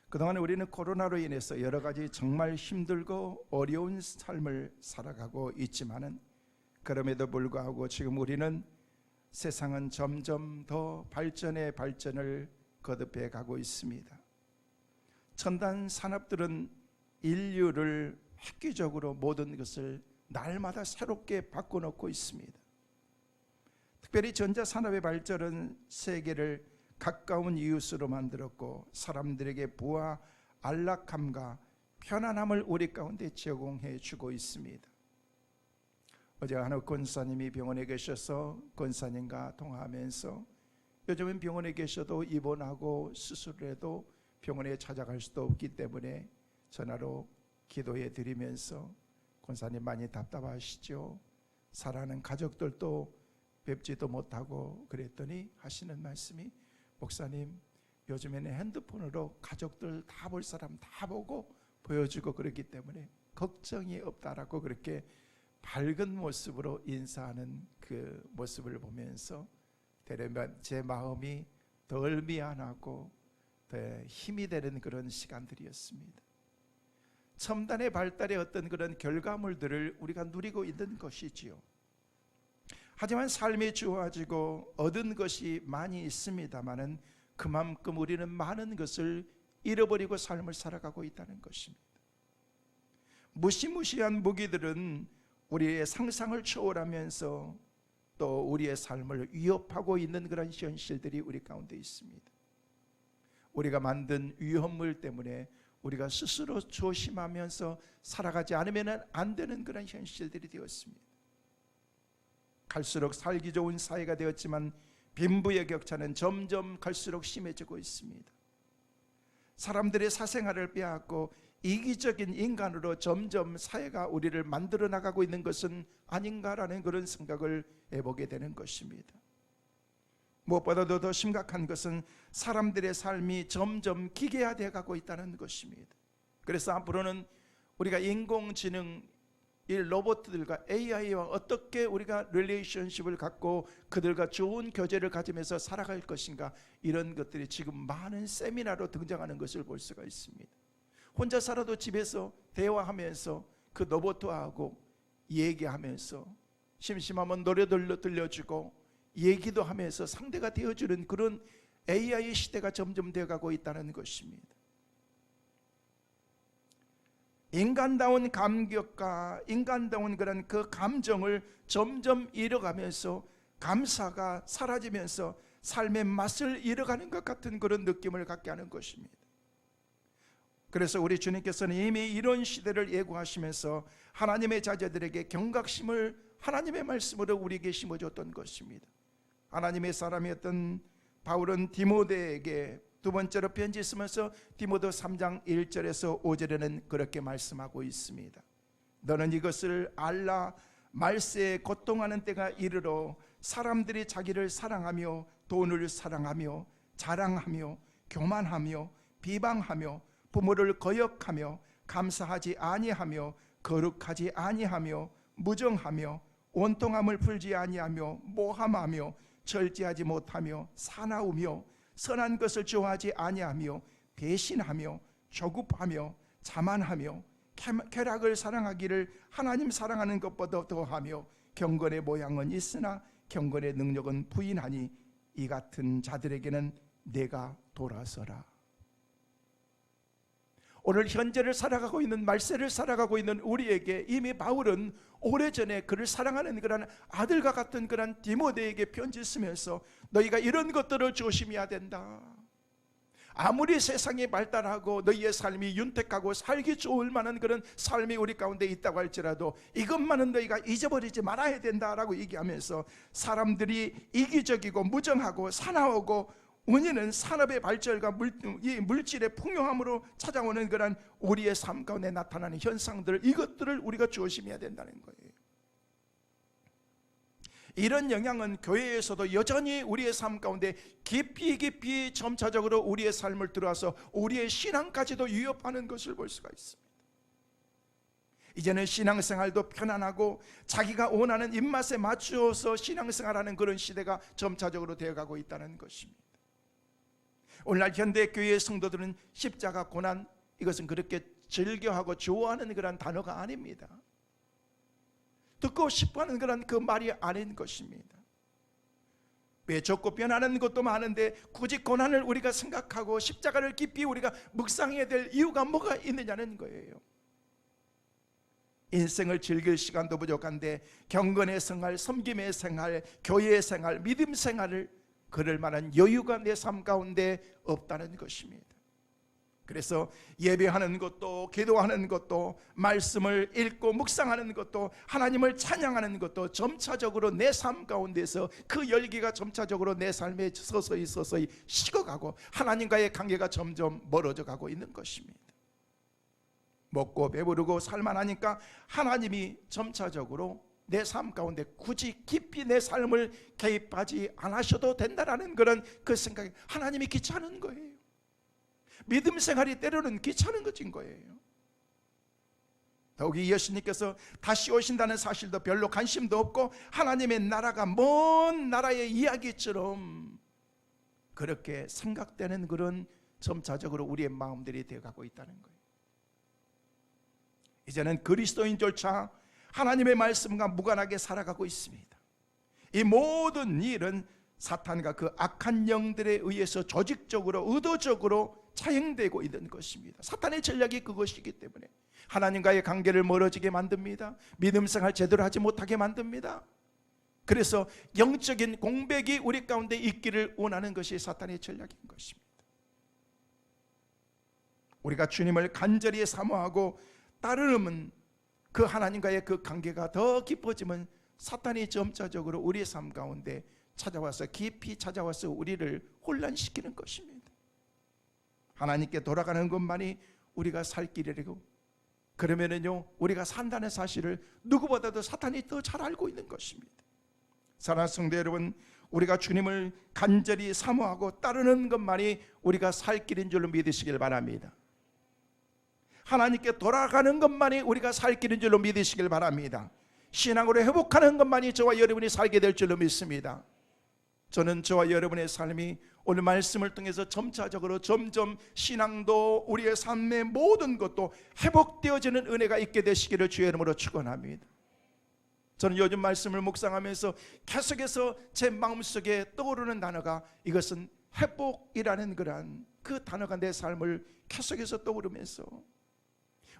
그동안 우리는 코로나로 인해서 여러 가지 정말 힘들고 어려운 삶을 살아가고 있지만은 그럼에도 불구하고 지금 우리는 세상은 점점 더 발전의 발전을 거듭해 가고 있습니다. 첨단 산업들은 인류를 획기적으로 모든 것을 날마다 새롭게 바꿔놓고 있습니다. 특별히 전자산업의 발전은 세계를 가까운 이웃으로 만들었고 사람들에게 부와 안락함과 편안함을 우리 가운데 제공해 주고 있습니다. 어제 한 권사님이 병원에 계셔서 권사님과 통화하면서 요즘은 병원에 계셔도 입원하고 수술을 해도 병원에 찾아갈 수도 없기 때문에 전화로 기도해 드리면서 권사님 많이 답답하시죠? 사랑하는 가족들도 뵙지도 못하고 그랬더니 하시는 말씀이 목사님 요즘에는 핸드폰으로 가족들 다 볼 사람 다 보고 보여주고 그렇기 때문에 걱정이 없다라고 그렇게 밝은 모습으로 인사하는 그 모습을 보면서 되려면 제 마음이 덜 미안하고 더 힘이 되는 그런 시간들이었습니다. 첨단의 발달의 어떤 그런 결과물들을 우리가 누리고 있는 것이지요. 하지만 삶이 좋아지고 얻은 것이 많이 있습니다마는 그만큼 우리는 많은 것을 잃어버리고 삶을 살아가고 있다는 것입니다. 무시무시한 무기들은 우리의 상상을 초월하면서 또 우리의 삶을 위협하고 있는 그런 현실들이 우리 가운데 있습니다. 우리가 만든 위험물 때문에 우리가 스스로 조심하면서 살아가지 않으면 안 되는 그런 현실들이 되었습니다. 갈수록 살기 좋은 사회가 되었지만 빈부의 격차는 점점 갈수록 심해지고 있습니다. 사람들의 사생활을 빼앗고 이기적인 인간으로 점점 사회가 우리를 만들어 나가고 있는 것은 아닌가라는 그런 생각을 해보게 되는 것입니다. 무엇보다도 더 심각한 것은 사람들의 삶이 점점 기계화되어 가고 있다는 것입니다. 그래서 앞으로는 우리가 인공지능 이 로봇들과 AI와 어떻게 우리가 릴레이션십을 갖고 그들과 좋은 교제를 가지면서 살아갈 것인가, 이런 것들이 지금 많은 세미나로 등장하는 것을 볼 수가 있습니다. 혼자 살아도 집에서 대화하면서 그 로봇하고 얘기하면서 심심하면 노래들로 들려주고 얘기도 하면서 상대가 되어주는 그런 AI 시대가 점점 되어가고 있다는 것입니다. 인간다운 감격과 인간다운 그런 그 감정을 점점 잃어가면서 감사가 사라지면서 삶의 맛을 잃어가는 것 같은 그런 느낌을 갖게 하는 것입니다. 그래서 우리 주님께서는 이미 이런 시대를 예고하시면서 하나님의 자녀들에게 경각심을 하나님의 말씀으로 우리에게 심어줬던 것입니다. 하나님의 사람이었던 바울은 디모데에게 두 번째로 편지 쓰면서 디모데 3장 1절에서 5절에는 그렇게 말씀하고 있습니다. 너는 이것을 알라, 말세에 고통하는 때가 이르러 사람들이 자기를 사랑하며 돈을 사랑하며 자랑하며 교만하며 비방하며 부모를 거역하며 감사하지 아니하며 거룩하지 아니하며 무정하며 온통함을 풀지 아니하며 모함하며 절제하지 못하며 사나우며 선한 것을 좋아하지 아니하며 배신하며 조급하며 자만하며 쾌락을 사랑하기를 하나님 사랑하는 것보다 더하며 경건의 모양은 있으나 경건의 능력은 부인하니 이 같은 자들에게는 내가 돌아서라. 오늘 현재를 살아가고 있는, 말세를 살아가고 있는 우리에게 이미 바울은 오래전에 그를 사랑하는 그런 아들과 같은 그런 디모데에게 편지 쓰면서 너희가 이런 것들을 조심해야 된다. 아무리 세상이 발달하고 너희의 삶이 윤택하고 살기 좋을 만한 그런 삶이 우리 가운데 있다고 할지라도 이것만은 너희가 잊어버리지 말아야 된다라고 얘기하면서 사람들이 이기적이고 무정하고 사나우고 원인은 산업의 발전과 물질의 풍요함으로 찾아오는 그런 우리의 삶 가운데 나타나는 현상들, 이것들을 우리가 조심해야 된다는 거예요. 이런 영향은 교회에서도 여전히 우리의 삶 가운데 깊이 점차적으로 우리의 삶을 들어와서 우리의 신앙까지도 위협하는 것을 볼 수가 있습니다. 이제는 신앙생활도 편안하고 자기가 원하는 입맛에 맞추어서 신앙생활하는 그런 시대가 점차적으로 되어가고 있다는 것입니다. 오늘날 현대교회의 성도들은 십자가 고난, 이것은 그렇게 즐겨하고 좋아하는 그런 단어가 아닙니다. 듣고 싶어하는 그런 그 말이 아닌 것입니다. 왜 적고 변하는 것도 많은데 굳이 고난을 우리가 생각하고 십자가를 깊이 우리가 묵상해야 될 이유가 뭐가 있느냐는 거예요. 인생을 즐길 시간도 부족한데 경건의 생활, 섬김의 생활, 교회의 생활, 믿음 생활을 그럴 만한 여유가 내 삶 가운데 없다는 것입니다. 그래서 예배하는 것도, 기도하는 것도, 말씀을 읽고 묵상하는 것도, 하나님을 찬양하는 것도 점차적으로 내 삶 가운데서 그 열기가 점차적으로 내 삶에 서서히 식어가고 하나님과의 관계가 점점 멀어져 가고 있는 것입니다. 먹고 배부르고 살만하니까 하나님이 점차적으로 내 삶 가운데 굳이 깊이 내 삶을 개입하지 않으셔도 된다라는 그런 그 생각이, 하나님이 귀찮은 거예요. 믿음 생활이 때로는 귀찮은 것인 거예요. 더욱이 예수님께서 다시 오신다는 사실도 별로 관심도 없고 하나님의 나라가 먼 나라의 이야기처럼 그렇게 생각되는 그런 점차적으로 우리의 마음들이 되어가고 있다는 거예요. 이제는 그리스도인조차 하나님의 말씀과 무관하게 살아가고 있습니다. 이 모든 일은 사탄과 그 악한 영들에 의해서 조직적으로 의도적으로 차행되고 있는 것입니다. 사탄의 전략이 그것이기 때문에 하나님과의 관계를 멀어지게 만듭니다. 믿음 생활 제대로 하지 못하게 만듭니다. 그래서 영적인 공백이 우리 가운데 있기를 원하는 것이 사탄의 전략인 것입니다. 우리가 주님을 간절히 사모하고 따르면 그 하나님과의 그 관계가 더 깊어지면 사탄이 점차적으로 우리의 삶 가운데 찾아와서 깊이 찾아와서 우리를 혼란시키는 것입니다. 하나님께 돌아가는 것만이 우리가 살 길이라고, 그러면은요 우리가 산다는 사실을 누구보다도 사탄이 더 잘 알고 있는 것입니다. 사랑하는 성도 여러분, 우리가 주님을 간절히 사모하고 따르는 것만이 우리가 살 길인 줄로 믿으시길 바랍니다. 하나님께 돌아가는 것만이 우리가 살 길인 줄로 믿으시길 바랍니다. 신앙으로 회복하는 것만이 저와 여러분이 살게 될 줄로 믿습니다. 저는 저와 여러분의 삶이 오늘 말씀을 통해서 점차적으로 점점 신앙도 우리의 삶의 모든 것도 회복되어지는 은혜가 있게 되시기를 주의 이름으로 축원합니다. 저는 요즘 말씀을 묵상하면서 계속해서 제 마음속에 떠오르는 단어가, 이것은 회복이라는 그런 그 단어가 내 삶을 계속해서 떠오르면서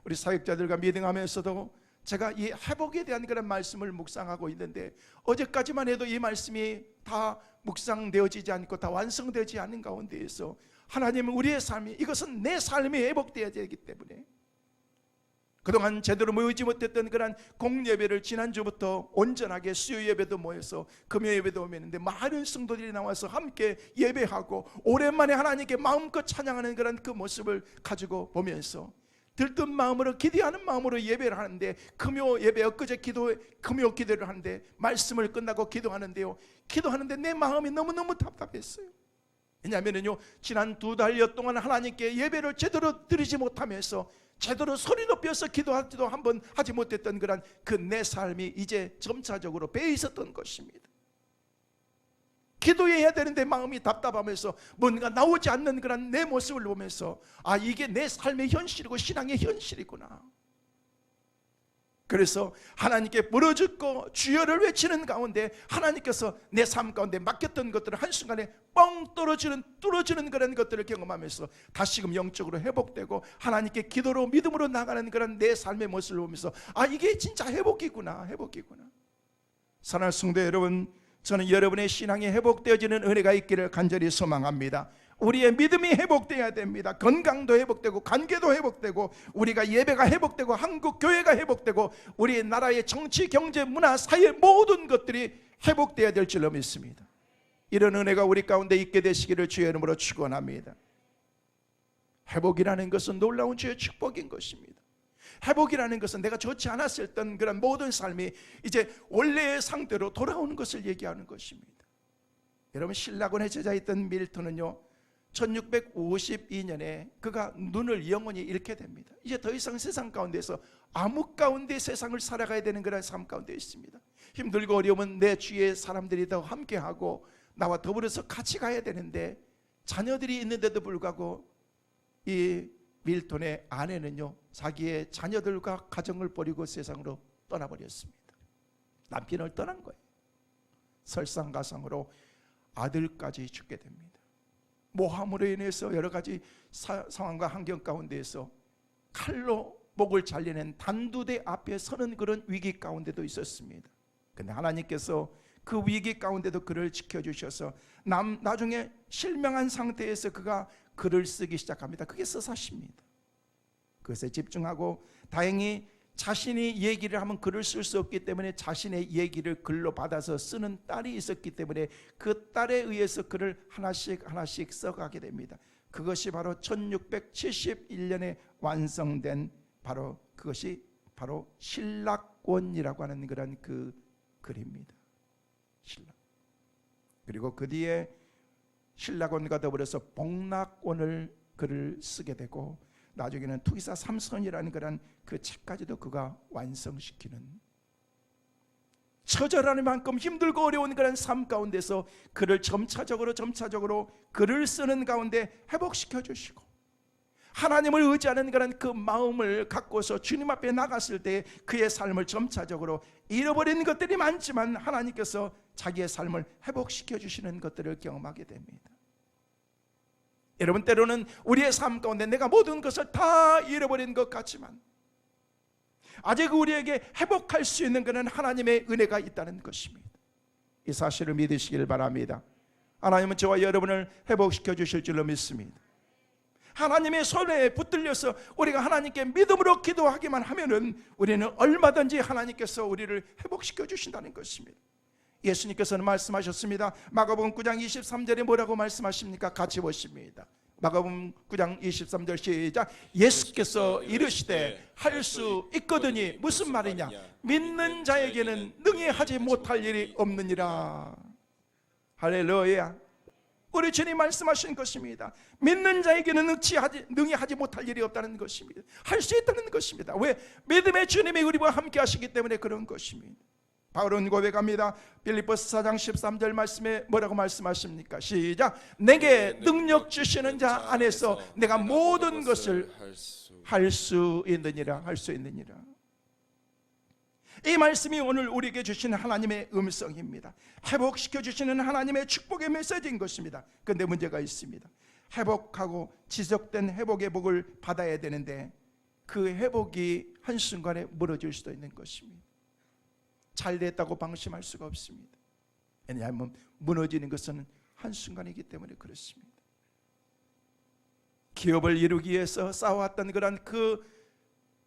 우리 사역자들과 미팅하면서도 제가 이 회복에 대한 그런 말씀을 묵상하고 있는데, 어제까지만 해도 이 말씀이 다 묵상되어지지 않고 다 완성되지 않은 가운데에서 하나님은 우리의 삶이, 이것은 내 삶이 회복되어야 되기 때문에 그동안 제대로 모이지 못했던 그런 공예배를 지난주부터 온전하게 수요 예배도 모여서 금요 예배도 오면는데 많은 성도들이 나와서 함께 예배하고 오랜만에 하나님께 마음껏 찬양하는 그런 그 모습을 가지고 보면서 들뜬 마음으로 기도하는 마음으로 예배를 하는데, 금요 예배 엊그제 금요 기도를 하는데 말씀을 끝나고 기도하는데요, 기도하는데 내 마음이 너무너무 답답했어요. 왜냐하면요 지난 2달여 동안 하나님께 예배를 제대로 드리지 못하면서 제대로 소리 높여서 기도하지도 한번 하지 못했던 그런 그 내 삶이 이제 점차적으로 배에 있었던 것입니다. 기도해야 되는데 마음이 답답하면서 뭔가 나오지 않는 그런 내 모습을 보면서, 아, 이게 내 삶의 현실이고 신앙의 현실이구나. 그래서 하나님께 부르짖고 주여를 외치는 가운데 하나님께서 내 삶 가운데 맡겼던 것들을 한순간에 뻥 뚫어지는 그런 것들을 경험하면서 다시금 영적으로 회복되고 하나님께 기도로 믿음으로 나가는 그런 내 삶의 모습을 보면서, 아, 이게 진짜 회복이구나. 사랑하는 성도 여러분, 저는 여러분의 신앙이 회복되어지는 은혜가 있기를 간절히 소망합니다. 우리의 믿음이 회복되어야 됩니다. 건강도 회복되고 관계도 회복되고 우리가 예배가 회복되고 한국 교회가 회복되고 우리 나라의 정치, 경제, 문화, 사회 모든 것들이 회복되어야 될 줄로 믿습니다. 이런 은혜가 우리 가운데 있게 되시기를 주의 이름으로 축원합니다. 회복이라는 것은 놀라운 주의 축복인 것입니다. 회복이라는 것은 내가 좋지 않았을 때 그런 모든 삶이 이제 원래의 상태로 돌아오는 것을 얘기하는 것입니다. 여러분, 신라곤의 제자였던 밀턴은요 1652년에 그가 눈을 영원히 잃게 됩니다. 이제 더 이상 세상 가운데서 암흑 가운데 세상을 살아가야 되는 그런 삶 가운데 있습니다. 힘들고 어려우면 내 주위의 사람들이 더 함께하고 나와 더불어서 같이 가야 되는데 자녀들이 있는데도 불구하고 이 밀톤의 아내는요, 자기의 자녀들과 가정을 버리고 세상으로 떠나버렸습니다. 남편을 떠난 거예요. 설상가상으로 아들까지 죽게 됩니다. 모함으로 인해서 여러 가지 상황과 환경 가운데에서 칼로 목을 잘리는 단두대 앞에 서는 그런 위기 가운데도 있었습니다. 그런데 하나님께서 그 위기 가운데도 그를 지켜주셔서 나중에 실명한 상태에서 그가 글을 쓰기 시작합니다. 그게 서사시입니다. 그것에 집중하고, 다행히 자신이 얘기를 하면 글을 쓸 수 없기 때문에 자신의 얘기를 글로 받아서 쓰는 딸이 있었기 때문에 그 딸에 의해서 글을 하나씩 써가게 됩니다. 그것이 바로 1671년에 완성된 그것이 바로 신락원이라고 하는 그런 그 글입니다. 신락. 그리고 그 뒤에 신락원과 더불어서 복락원을 글을 쓰게 되고, 나중에는 투기사 삼선이라는 그런 그 책까지도 그가 완성시키는, 처절한 만큼 힘들고 어려운 그런 삶 가운데서 그를 점차적으로 글을 쓰는 가운데 회복시켜 주시고, 하나님을 의지하는 그런 그 마음을 갖고서 주님 앞에 나갔을 때 그의 삶을 점차적으로 잃어버린 것들이 많지만 하나님께서 자기의 삶을 회복시켜 주시는 것들을 경험하게 됩니다. 여러분, 때로는 우리의 삶 가운데 내가 모든 것을 다 잃어버린 것 같지만 아직 우리에게 회복할 수 있는 것은 하나님의 은혜가 있다는 것입니다. 이 사실을 믿으시길 바랍니다. 하나님은 저와 여러분을 회복시켜 주실 줄로 믿습니다. 하나님의 손에 붙들려서 우리가 하나님께 믿음으로 기도하기만 하면은 우리는 얼마든지 하나님께서 우리를 회복시켜 주신다는 것입니다. 예수님께서는 말씀하셨습니다. 마가복음 9장 23절에 뭐라고 말씀하십니까? 같이 보십니다. 마가복음 9장 23절 시작. 예수께서 이르시되 할 수 있거든이 무슨 말이냐? 믿는 자에게는 능히 하지 못할 일이 없느니라. 할렐루야. 우리 주님 말씀하신 것입니다. 믿는 자에게는 능히 하지 못할 일이 없다는 것입니다. 할 수 있다는 것입니다. 왜? 믿음의 주님이 우리와 함께 하시기 때문에 그런 것입니다. 바울은 고백합니다. 빌립보서 4장 13절 말씀에 뭐라고 말씀하십니까? 시작. 내게 능력 주시는 자 안에서 내가 모든 것을 할 수 있느니라. 할 수 있느니라. 이 말씀이 오늘 우리에게 주시는 하나님의 음성입니다. 회복시켜 주시는 하나님의 축복의 메시지인 것입니다. 그런데 문제가 있습니다. 회복하고 지속된 회복의 복을 받아야 되는데 그 회복이 한순간에 무너질 수도 있는 것입니다. 잘 됐다고 방심할 수가 없습니다. 왜냐하면 무너지는 것은 한순간이기 때문에 그렇습니다. 기업을 이루기 위해서 쌓아왔던 그런 그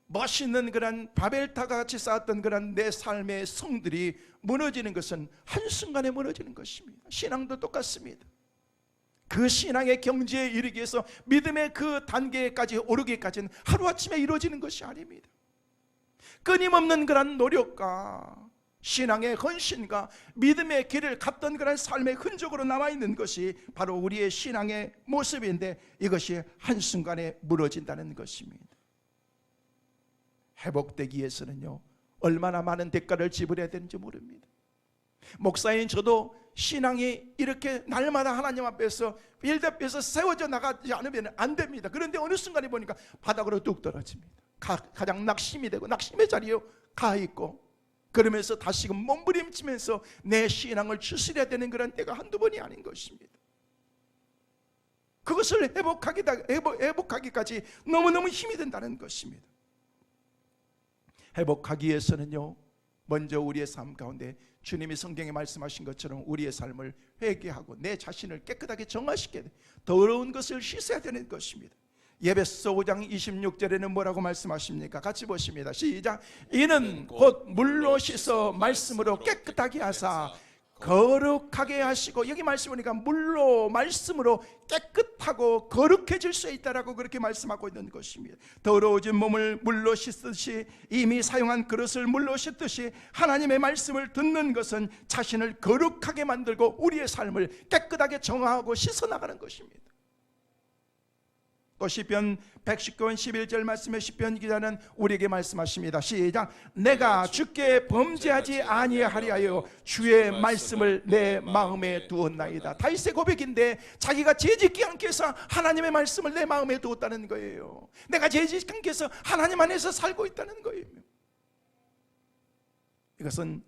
멋있는 그런 바벨탑과 같이 쌓았던 그런 내 삶의 성들이 무너지는 것은 한순간에 무너지는 것입니다. 신앙도 똑같습니다. 그 신앙의 경지에 이르기 위해서 믿음의 그 단계까지 오르기까지는 하루아침에 이루어지는 것이 아닙니다. 끊임없는 그런 노력과 신앙의 헌신과 믿음의 길을 갔던 그런 삶의 흔적으로 남아있는 것이 바로 우리의 신앙의 모습인데 이것이 한순간에 무너진다는 것입니다. 회복되기 위해서는요, 얼마나 많은 대가를 지불해야 되는지 모릅니다. 목사인 저도 신앙이 이렇게 날마다 하나님 앞에서 빌드업해서 세워져 나가지 않으면 안 됩니다. 그런데 어느 순간에 보니까 바닥으로 뚝 떨어집니다. 가장 낙심이 되고 낙심의 자리에 가 있고, 그러면서 다시금 몸부림치면서 내 신앙을 추스려야 되는 그런 때가 한두 번이 아닌 것입니다. 그것을 회복하기까지 너무너무 힘이 든다는 것입니다. 회복하기 위해서는요, 먼저 우리의 삶 가운데 주님이 성경에 말씀하신 것처럼 우리의 삶을 회개하고 내 자신을 깨끗하게 정화시켜야 돼. 더러운 것을 씻어야 되는 것입니다. 예배서 5장 26절에는 뭐라고 말씀하십니까? 같이 보십니다. 시작. 이는 곧 물로 씻어 말씀으로 깨끗하게 하사 거룩하게 하시고, 여기 말씀 보니까 물로 말씀으로 깨끗하고 거룩해질 수 있다라고 그렇게 말씀하고 있는 것입니다. 더러워진 몸을 물로 씻듯이, 이미 사용한 그릇을 물로 씻듯이 하나님의 말씀을 듣는 것은 자신을 거룩하게 만들고 우리의 삶을 깨끗하게 정화하고 씻어나가는 것입니다. 또 시편 119편 11절 말씀에 시편 기자는 우리에게 말씀하십니다. 시작. 내가 주께 범죄하지 아니하리하여 주의 말씀을 내 마음에 두었나이다. 다윗의 고백인데 자기가 죄짓지 않게 해서 하나님의 말씀을 내 마음에 두었다는 거예요. 내가 죄짓지 않게 해서 하나님 안에서 살고 있다는 거예요. 이것은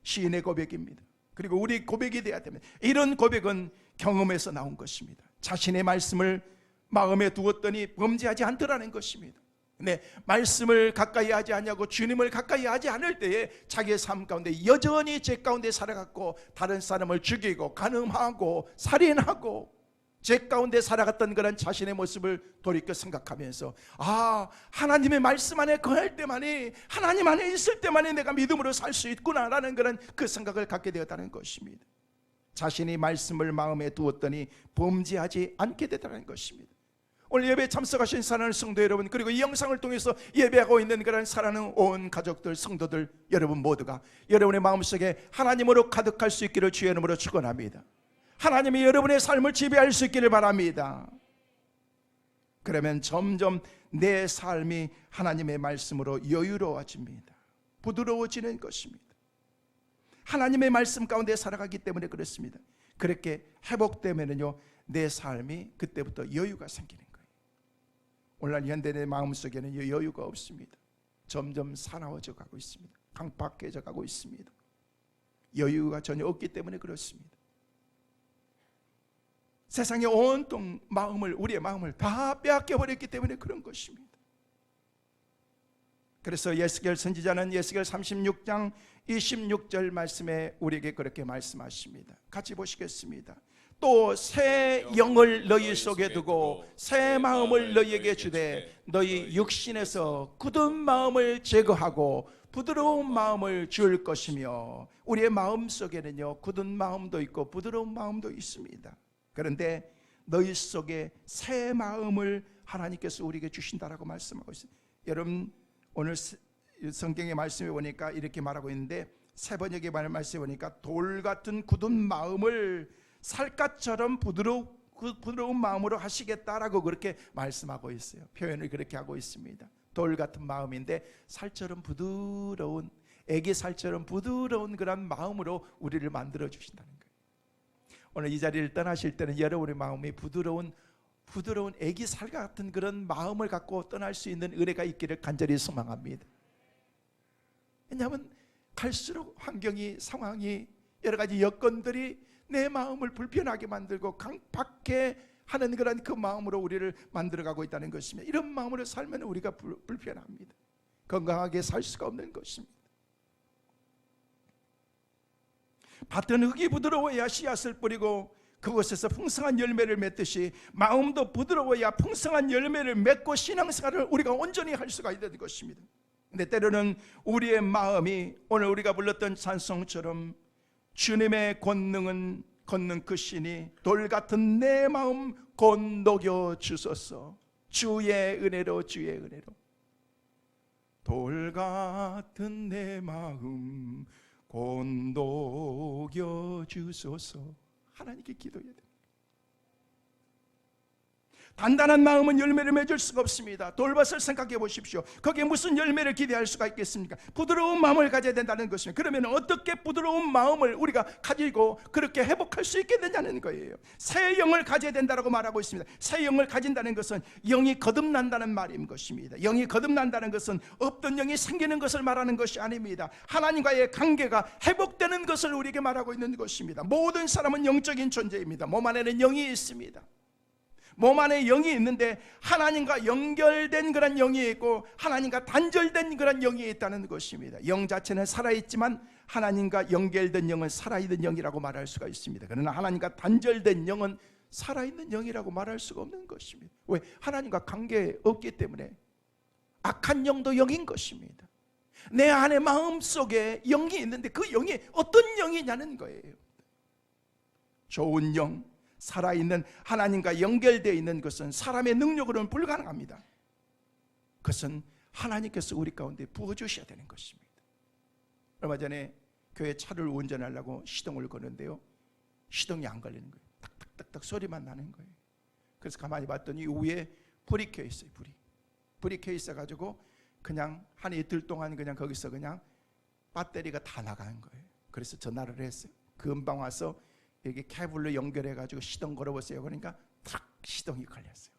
시인의 고백입니다. 그리고 우리 고백이 되어야 됩니다. 이런 고백은 경험에서 나온 것입니다. 자신의 말씀을 마음에 두었더니 범죄하지 않더라는 것입니다. 근데 말씀을 가까이 하지 않냐고 주님을 가까이 하지 않을 때에 자기의 삶 가운데 여전히 죄 가운데 살아갔고 다른 사람을 죽이고 간음하고 살인하고 죄 가운데 살아갔던 그런 자신의 모습을 돌이켜 생각하면서 하나님의 말씀 안에 거할 때만이, 하나님 안에 있을 때만이 내가 믿음으로 살 수 있구나라는 그런 그 생각을 갖게 되었다는 것입니다. 자신이 말씀을 마음에 두었더니 범죄하지 않게 되었다는 것입니다. 오늘 예배에 참석하신 사랑하는 성도 여러분, 그리고 이 영상을 통해서 예배하고 있는 그런 사랑하는 온 가족들, 성도들 여러분 모두가 여러분의 마음속에 하나님으로 가득할 수 있기를 주의 이름으로 축원합니다. 하나님이 여러분의 삶을 지배할 수 있기를 바랍니다. 그러면 점점 내 삶이 하나님의 말씀으로 여유로워집니다. 부드러워지는 것입니다. 하나님의 말씀 가운데 살아가기 때문에 그렇습니다. 그렇게 회복되면요 내 삶이 그때부터 여유가 생기는 거예요. 오늘날 현대 내 마음속에는 여유가 없습니다. 점점 사나워져 가고 있습니다. 강박해져 가고 있습니다. 여유가 전혀 없기 때문에 그렇습니다. 세상의 온통 우리의 마음을 다 빼앗겨 버렸기 때문에 그런 것입니다. 그래서 예스겔 선지자는 예스겔 36장 26절 말씀에 우리에게 그렇게 말씀하십니다. 같이 보시겠습니다. 또 새 영을 너희 속에 두고 새 마음을 너희에게 주되 너희 육신에서 굳은 마음을 제거하고 부드러운 마음을 줄 것이며, 우리의 마음 속에는요 굳은 마음도 있고 부드러운 마음도 있습니다. 그런데 너희 속에 새 마음을 하나님께서 우리에게 주신다라고 말씀하고 있어요. 여러분 오늘 성경의 말씀에 보니까 이렇게 말하고 있는데, 새 번역의 말씀에 보니까 돌 같은 굳은 마음을 살갗처럼 부드러운 마음으로 하시겠다라고 그렇게 말씀하고 있어요. 표현을 그렇게 하고 있습니다. 돌 같은 마음인데 살처럼 부드러운, 애기 살처럼 부드러운 그런 마음으로 우리를 만들어 주신다는 거예요. 오늘 이 자리를 떠나실 때는 여러분의 마음이 부드러운 애기 살 같은 그런 마음을 갖고 떠날 수 있는 은혜가 있기를 간절히 소망합니다. 왜냐하면 갈수록 환경이, 상황이, 여러 가지 여건들이 내 마음을 불편하게 만들고 강박해 하는 그런 그 마음으로 우리를 만들어가고 있다는 것입니다. 이런 마음으로 살면 우리가 불편합니다. 건강하게 살 수가 없는 것입니다. 밭은 흙이 부드러워야 씨앗을 뿌리고 그곳에서 풍성한 열매를 맺듯이 마음도 부드러워야 풍성한 열매를 맺고 신앙생활을 우리가 온전히 할 수가 있는 것입니다. 근데 때로는 우리의 마음이 오늘 우리가 불렀던 찬송처럼 주님의 권능은 걷는 그 신이 돌 같은 내 마음 곧 녹여 주소서. 주의 은혜로 돌 같은 내 마음 곧 녹여 주소서. 하나님께 기도해야 됩니다. 단단한 마음은 열매를 맺을 수가 없습니다. 돌밭을 생각해 보십시오. 거기에 무슨 열매를 기대할 수가 있겠습니까? 부드러운 마음을 가져야 된다는 것입니다. 그러면 어떻게 부드러운 마음을 우리가 가지고 그렇게 회복할 수 있겠느냐는 거예요. 새 영을 가져야 된다고 말하고 있습니다. 새 영을 가진다는 것은 영이 거듭난다는 말인 것입니다. 영이 거듭난다는 것은 없던 영이 생기는 것을 말하는 것이 아닙니다. 하나님과의 관계가 회복되는 것을 우리에게 말하고 있는 것입니다. 모든 사람은 영적인 존재입니다. 몸 안에는 영이 있습니다. 몸 안에 영이 있는데 하나님과 연결된 그런 영이 있고 하나님과 단절된 그런 영이 있다는 것입니다. 영 자체는 살아있지만 하나님과 연결된 영은 살아있는 영이라고 말할 수가 있습니다. 그러나 하나님과 단절된 영은 살아있는 영이라고 말할 수가 없는 것입니다. 왜? 하나님과 관계 없기 때문에. 악한 영도 영인 것입니다. 내 안에 마음속에 영이 있는데 그 영이 어떤 영이냐는 거예요. 좋은 영, 살아있는 하나님과 연결되어 있는 것은 사람의 능력으로는 불가능합니다. 그것은 하나님께서 우리 가운데 부어주셔야 되는 것입니다. 얼마 전에 교회 차를 운전하려고 시동을 거는데요, 시동이 안 걸리는 거예요. 딱딱딱딱 소리만 나는 거예요. 그래서 가만히 봤더니 위에 불이 켜 있어요. 불이 켜 있어 가지고 그냥 한 이틀 동안 그냥 거기서 그냥 배터리가 다 나가는 거예요. 그래서 전화를 했어요. 금방 와서 여기 케이블로 연결해 가지고 시동 걸어보세요. 그러니까 탁 시동이 걸렸어요.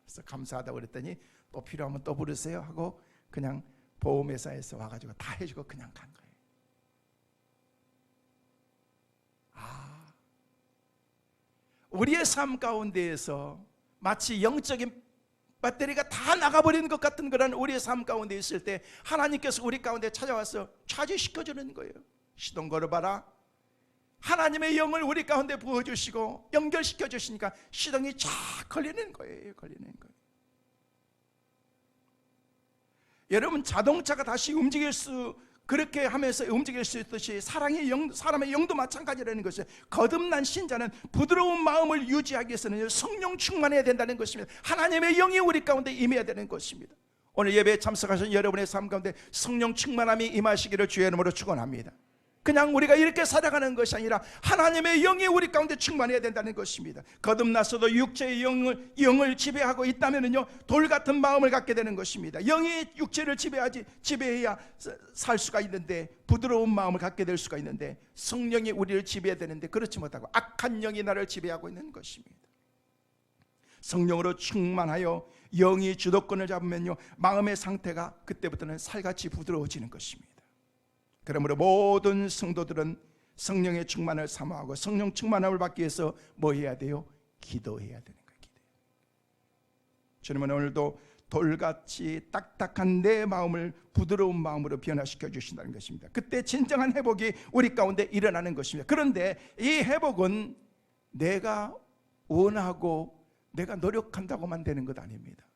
그래서 감사하다고 그랬더니 또 필요하면 또 부르세요 하고 그냥 보험회사에서 와가지고 다 해주고 그냥 간 거예요. 우리의 삶 가운데에서 마치 영적인 배터리가 다 나가버리는 것 같은 그런 우리의 삶 가운데 있을 때 하나님께서 우리 가운데 찾아와서 차지시켜주는 거예요. 시동 걸어봐라. 하나님의 영을 우리 가운데 부어주시고 연결시켜 주시니까 시동이 쫙 걸리는 거예요. 여러분, 자동차가 다시 그렇게 하면서 움직일 수 있듯이 사람의 영도 마찬가지라는 것이에요. 거듭난 신자는 부드러운 마음을 유지하기 위해서는 성령 충만해야 된다는 것입니다. 하나님의 영이 우리 가운데 임해야 되는 것입니다. 오늘 예배에 참석하신 여러분의 삶 가운데 성령 충만함이 임하시기를 주의 이름으로 축원합니다. 그냥 우리가 이렇게 살아가는 것이 아니라 하나님의 영이 우리 가운데 충만해야 된다는 것입니다. 거듭났어도 육체의 영을 지배하고 있다면요, 돌 같은 마음을 갖게 되는 것입니다. 영이 육체를 지배해야 살 수가 있는데, 부드러운 마음을 갖게 될 수가 있는데, 성령이 우리를 지배해야 되는데 그렇지 못하고 악한 영이 나를 지배하고 있는 것입니다. 성령으로 충만하여 영이 주도권을 잡으면요, 마음의 상태가 그때부터는 살같이 부드러워지는 것입니다. 그러므로 모든 성도들은 성령의 충만을 사모하고 성령 충만함을 받기 위해서 뭐 해야 돼요? 기도해야 되는 거예요. 주님은 오늘도 돌같이 딱딱한 내 마음을 부드러운 마음으로 변화시켜 주신다는 것입니다. 그때 진정한 회복이 우리 가운데 일어나는 것입니다. 그런데 이 회복은 내가 원하고 내가 노력한다고만 되는 것 아닙니다.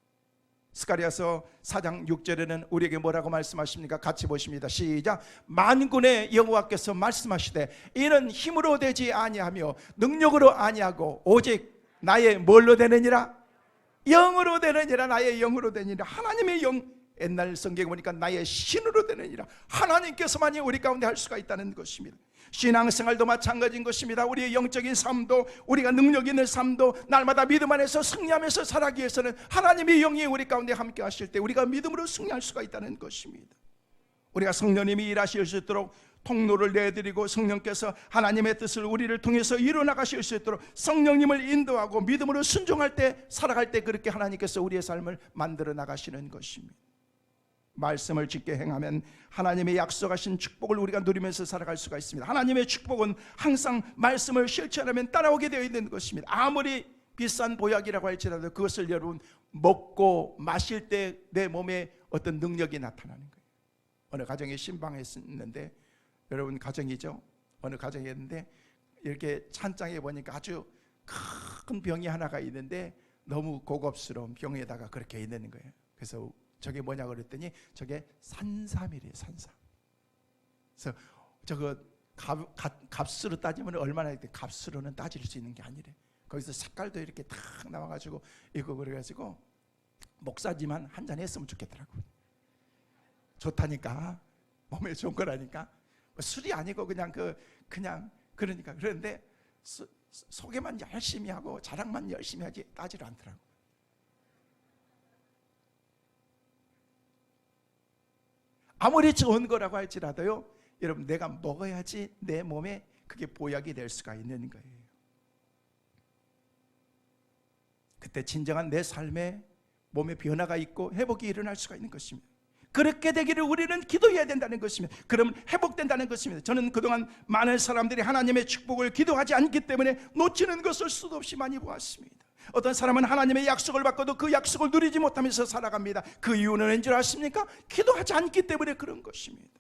스가랴서 4장 6절에는 우리에게 뭐라고 말씀하십니까? 같이 보십니다. 시작. 만군의 여호와께서 말씀하시되 이는 힘으로 되지 아니하며 능력으로 아니하고 오직 나의 뭘로 되느니라? 영으로 되느니라. 나의 영으로 되느니라. 하나님의 영, 옛날 성경에 보니까 나의 신으로 되느니라. 하나님께서만이 우리 가운데 할 수가 있다는 것입니다. 신앙생활도 마찬가지인 것입니다. 우리의 영적인 삶도, 우리가 능력 있는 삶도 날마다 믿음 안에서 승리하면서 살아가기 위해서는 하나님의 영이 우리 가운데 함께 하실 때 우리가 믿음으로 승리할 수가 있다는 것입니다. 우리가 성령님이 일하실 수 있도록 통로를 내드리고 성령께서 하나님의 뜻을 우리를 통해서 이루어나가실 수 있도록 성령님을 인도하고 믿음으로 순종할 때, 살아갈 때 그렇게 하나님께서 우리의 삶을 만들어 나가시는 것입니다. 말씀을 짓게 행하면 하나님의 약속하신 축복을 우리가 누리면서 살아갈 수가 있습니다. 하나님의 축복은 항상 말씀을 실천하면 따라오게 되어 있는 것입니다. 아무리 비싼 보약이라고 할지라도 그것을 여러분 먹고 마실 때 내 몸에 어떤 능력이 나타나는 거예요. 어느 가정에 신방했는데, 여러분 가정이죠? 어느 가정이었는데 이렇게 찬장에 보니까 아주 큰 병이 하나가 있는데 너무 고급스러운 병에다가 그렇게 있는 거예요. 그래서 저게 뭐냐고 그랬더니 저게 산삼이래요. 산삼. 그래서 저거 값으로 따지면 얼마나 돼? 값으로는 따질 수 있는 게 아니래. 거기서 색깔도 이렇게 탁 나와가지고 이거 그래가지고 목사지만 한 잔 했으면 좋겠더라고. 좋다니까, 몸에 좋은 거라니까. 술이 아니고 그냥 그러니까. 그런데 소개만 열심히 하고 자랑만 열심히 하지 따지를 않더라고. 아무리 좋은 거라고 할지라도요, 여러분 내가 먹어야지 내 몸에 그게 보약이 될 수가 있는 거예요. 그때 진정한 내 삶에 몸에 변화가 있고 회복이 일어날 수가 있는 것입니다. 그렇게 되기를 우리는 기도해야 된다는 것입니다. 그러면 회복된다는 것입니다. 저는 그동안 많은 사람들이 하나님의 축복을 기도하지 않기 때문에 놓치는 것을 수도 없이 많이 보았습니다. 어떤 사람은 하나님의 약속을 받고도 그 약속을 누리지 못하면서 살아갑니다. 그 이유는 왠지 아십니까? 기도하지 않기 때문에 그런 것입니다.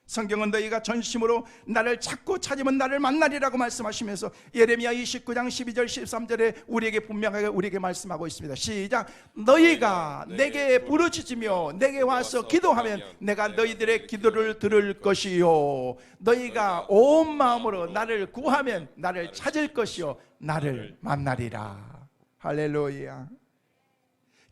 성경은 너희가 전심으로 나를 찾고 찾으면 나를 만나리라고 말씀하시면서 예레미야 29장 12절 13절에 우리에게 분명하게 우리에게 말씀하고 있습니다. 시작. 너희가 내게 부르짖으며 내게 와서 기도하면 내가 너희들의 기도를 들을 것이요, 너희가 온 마음으로 나를 구하면 나를 찾을 것이요 나를 만나리라. 할렐루야.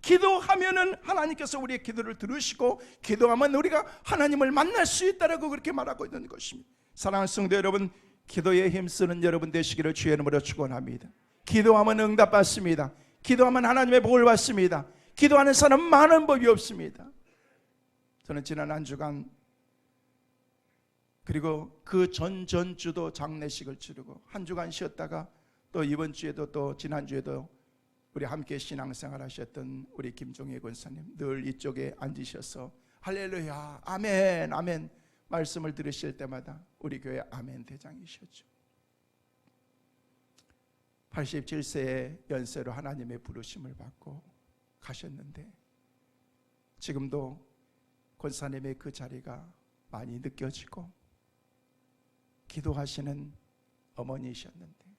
기도하면은 하나님께서 우리의 기도를 들으시고, 기도하면 우리가 하나님을 만날 수 있다라고 그렇게 말하고 있는 것입니다. 사랑하는 성도 여러분, 기도에 힘쓰는 여러분 되시기를 주의 이름으로 축원합니다. 기도하면 응답받습니다. 기도하면 하나님의 복을 받습니다. 기도하는 사람 많은 법이 없습니다. 저는 지난 한 주간 그리고 그 전주도 장례식을 치르고 한 주간 쉬었다가 또 이번 주에도 또 지난주에도 우리 함께 신앙생활 하셨던 우리 김종희 권사님 늘 이쪽에 앉으셔서 할렐루야 아멘 아멘 말씀을 들으실 때마다 우리 교회 아멘 대장이셨죠. 87세의 연세로 하나님의 부르심을 받고 가셨는데 지금도 권사님의 그 자리가 많이 느껴지고 기도하시는 어머니이셨는데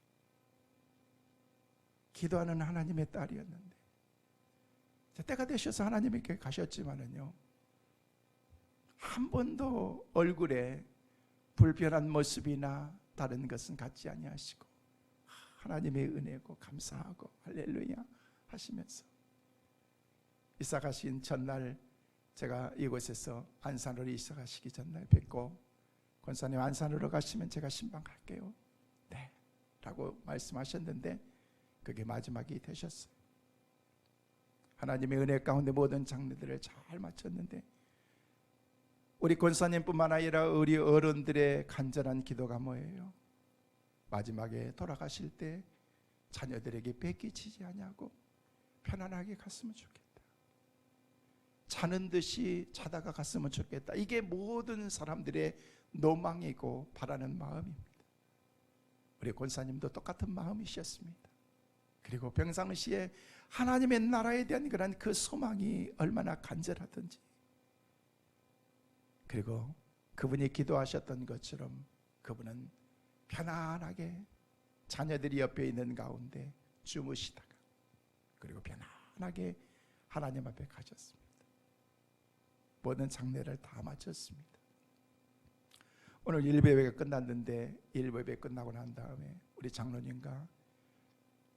기도하는 하나님의 딸이었는데 때가 되셔서 하나님께 가셨지만은요 한 번도 얼굴에 불편한 모습이나 다른 것은 갖지 아니하시고 하나님의 은혜고 감사하고 할렐루야 하시면서 이사 가신 전날 제가 이곳에서 안산으로 이사 가시기 전날 뵙고 권사님 안산으로 가시면 제가 신방 갈게요 네 라고 말씀하셨는데 그게 마지막이 되셨어요. 하나님의 은혜 가운데 모든 장례들을 잘 마쳤는데 우리 권사님뿐만 아니라 우리 어른들의 간절한 기도가 뭐예요? 마지막에 돌아가실 때 자녀들에게 뺏기치지 않냐고 편안하게 갔으면 좋겠다. 자는 듯이 자다가 갔으면 좋겠다. 이게 모든 사람들의 노망이고 바라는 마음입니다. 우리 권사님도 똑같은 마음이셨습니다. 그리고 평상시에 하나님의 나라에 대한 그런 그 소망이 얼마나 간절하든지 그리고 그분이 기도하셨던 것처럼 그분은 편안하게 자녀들이 옆에 있는 가운데 주무시다가 그리고 편안하게 하나님 앞에 가셨습니다. 모든 장례를 다 마쳤습니다. 오늘 일배회가 끝났는데 일배회 끝나고 난 다음에 우리 장로님과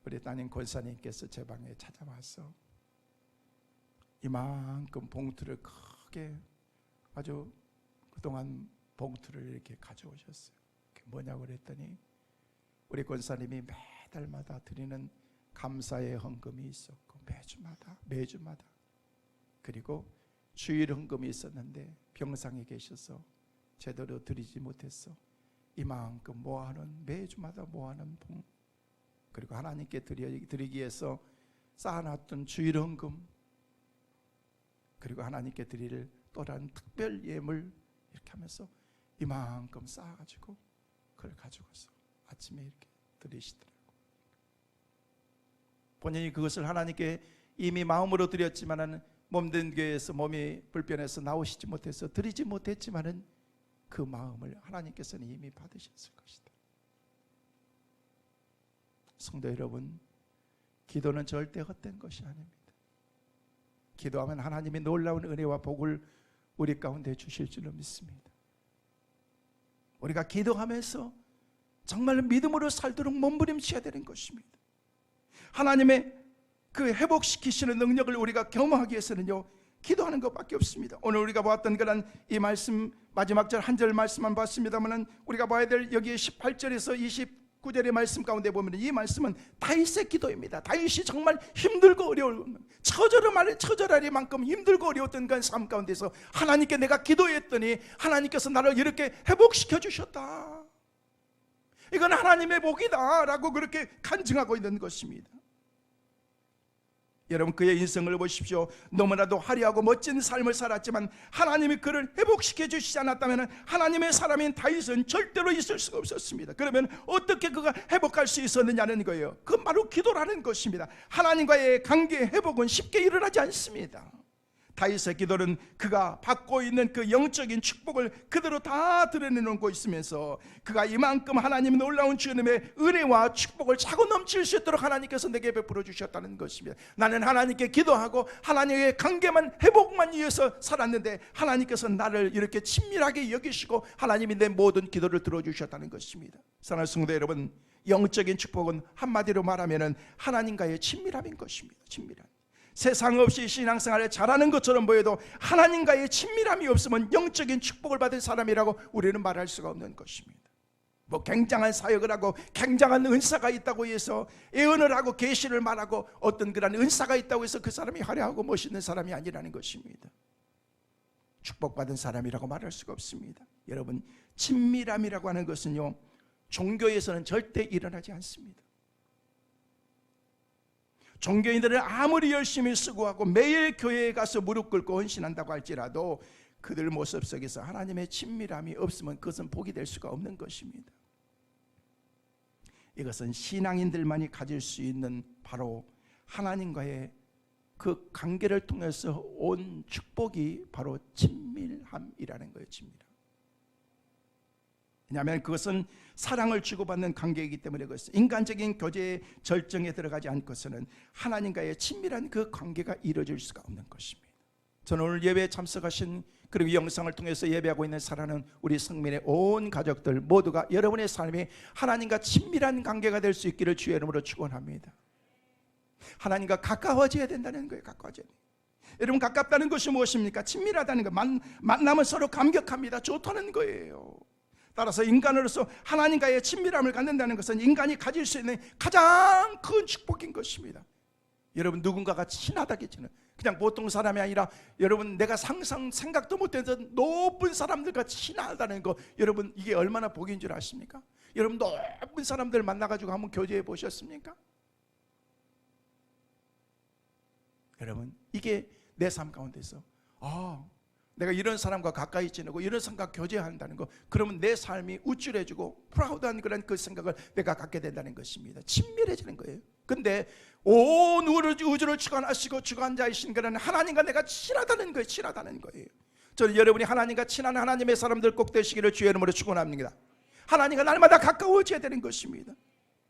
우리 따님 권사님께서 제 방에 찾아와서 이만큼 봉투를 크게 아주 그동안 봉투를 이렇게 가져오셨어요. 그게 뭐냐고 그랬더니 우리 권사님이 매달마다 드리는 감사의 헌금이 있었고 매주마다 그리고 주일 헌금이 있었는데 병상에 계셔서 제대로 드리지 못했어. 이만큼 모아놓은 매주마다 모아놓은 봉 그리고 하나님께 드리기 위해서 쌓아놨던 주일 헌금 그리고 하나님께 드릴 또 다른 특별 예물 이렇게 하면서 이만큼 쌓아가지고 그걸 가지고서 아침에 이렇게 드리시더라고요. 본인이 그것을 하나님께 이미 마음으로 드렸지만은 몸된 교회에서 몸이 불편해서 나오시지 못해서 드리지 못했지만은 그 마음을 하나님께서는 이미 받으셨을 것이다. 성도 여러분, 기도는 절대 헛된 것이 아닙니다. 기도하면 하나님이 놀라운 은혜와 복을 우리 가운데 주실 줄로 믿습니다. 우리가 기도하면서 정말 믿음으로 살도록 몸부림쳐야 되는 것입니다. 하나님의 그 회복시키시는 능력을 우리가 경험하기 위해서는요 기도하는 것밖에 없습니다. 오늘 우리가 보았던 그런 이 말씀 마지막 절 한 절 말씀만 봤습니다만 우리가 봐야 될 여기 18절에서 29절의 말씀 가운데 보면 이 말씀은 다윗의 기도입니다. 다윗이 정말 힘들고 어려운 처절하리만큼 힘들고 어려웠던 그 삶 가운데서 하나님께 내가 기도했더니 하나님께서 나를 이렇게 회복시켜 주셨다. 이건 하나님의 복이다 라고 그렇게 간증하고 있는 것입니다. 여러분 그의 인생을 보십시오. 너무나도 화려하고 멋진 삶을 살았지만 하나님이 그를 회복시켜 주시지 않았다면 하나님의 사람인 다윗은 절대로 있을 수가 없었습니다. 그러면 어떻게 그가 회복할 수 있었느냐는 거예요. 그건 바로 기도라는 것입니다. 하나님과의 관계의 회복은 쉽게 일어나지 않습니다. 다윗의 기도는 그가 받고 있는 그 영적인 축복을 그대로 다 드러내놓고 있으면서 그가 이만큼 하나님의 놀라운 주님의 은혜와 축복을 차고 넘칠 수 있도록 하나님께서 내게 베풀어 주셨다는 것입니다. 나는 하나님께 기도하고 하나님의 관계만 회복만 위해서 살았는데 하나님께서 나를 이렇게 친밀하게 여기시고 하나님이 내 모든 기도를 들어주셨다는 것입니다. 사랑하는 성도 여러분, 영적인 축복은 한마디로 말하면 하나님과의 친밀함인 것입니다. 친밀함. 세상 없이 신앙생활을 잘하는 것처럼 보여도 하나님과의 친밀함이 없으면 영적인 축복을 받을 사람이라고 우리는 말할 수가 없는 것입니다. 뭐 굉장한 사역을 하고 굉장한 은사가 있다고 해서 예언을 하고 계시를 말하고 어떤 그런 은사가 있다고 해서 그 사람이 화려하고 멋있는 사람이 아니라는 것입니다. 축복받은 사람이라고 말할 수가 없습니다. 여러분, 친밀함이라고 하는 것은요, 종교에서는 절대 일어나지 않습니다. 종교인들은 아무리 열심히 수고하고 매일 교회에 가서 무릎 꿇고 헌신한다고 할지라도 그들 모습 속에서 하나님의 친밀함이 없으면 그것은 복이 될 수가 없는 것입니다. 이것은 신앙인들만이 가질 수 있는 바로 하나님과의 그 관계를 통해서 온 축복이 바로 친밀함이라는 것입니다. 왜냐하면 그것은 사랑을 주고받는 관계이기 때문에 그것은 인간적인 교제의 절정에 들어가지 않고서는 하나님과의 친밀한 그 관계가 이루어질 수가 없는 것입니다. 저는 오늘 예배에 참석하신 그리고 이 영상을 통해서 예배하고 있는 사랑하는 우리 성민의 온 가족들 모두가 여러분의 삶이 하나님과 친밀한 관계가 될 수 있기를 주의 이름으로 축원합니다. 하나님과 가까워져야 된다는 거예요. 가까워져야 돼요. 여러분, 가깝다는 것이 무엇입니까? 친밀하다는 거. 만나면 서로 감격합니다. 좋다는 거예요. 따라서 인간으로서 하나님과의 친밀함을 갖는다는 것은 인간이 가질 수 있는 가장 큰 축복인 것입니다. 여러분, 누군가가 친하다겠지는 그냥 보통 사람이 아니라 여러분, 내가 생각도 못했던 높은 사람들과 친하다는 거, 여러분, 이게 얼마나 복인 줄 아십니까? 여러분, 높은 사람들 만나가지고 한번 교제해 보셨습니까? 여러분, 이게 내 삶 가운데서 내가 이런 사람과 가까이 지내고 이런 사람과 교제한다는 거, 그러면 내 삶이 우쭐해지고 프라우드한 그런 그 생각을 내가 갖게 된다는 것입니다. 친밀해지는 거예요. 근데 온 우주를 주관하시고 주관자이신 그런 하나님과 내가 친하다는 거예요. 친하다는 거예요. 저는 여러분이 하나님과 친한 하나님의 사람들 꼭 되시기를 주의 이름으로 축원합니다. 하나님과 날마다 가까워져야 되는 것입니다.